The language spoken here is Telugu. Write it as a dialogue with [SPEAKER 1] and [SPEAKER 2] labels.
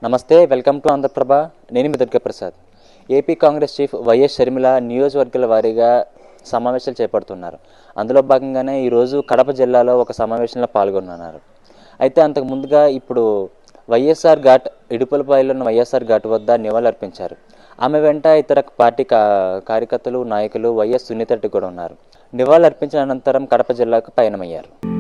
[SPEAKER 1] నమస్తే, వెల్కమ్ టు ఆంధ్రప్రభ. నేను మీ Durga Prasad. AP Congress chief YS Sharmila నియోజకవర్గాల వారీగా సమావేశాలు చేపడుతున్నారు. అందులో భాగంగానే ఈరోజు కడప జిల్లాలో ఒక సమావేశంలో పాల్గొన్నారు. అయితే అంతకు ముందుగా ఇప్పుడు వైఎస్ఆర్ ఘాట్ ఇడుపులపాయలో ఉన్న వైఎస్ఆర్ ఘాట్ వద్ద నివాళులర్పించారు. ఆమె వెంట ఇతర పార్టీ కార్యకర్తలు, నాయకులు, వైఎస్ సునీత రెడ్డి కూడా ఉన్నారు. నివాళులర్పించిన అనంతరం కడప జిల్లాకు పయనమయ్యారు.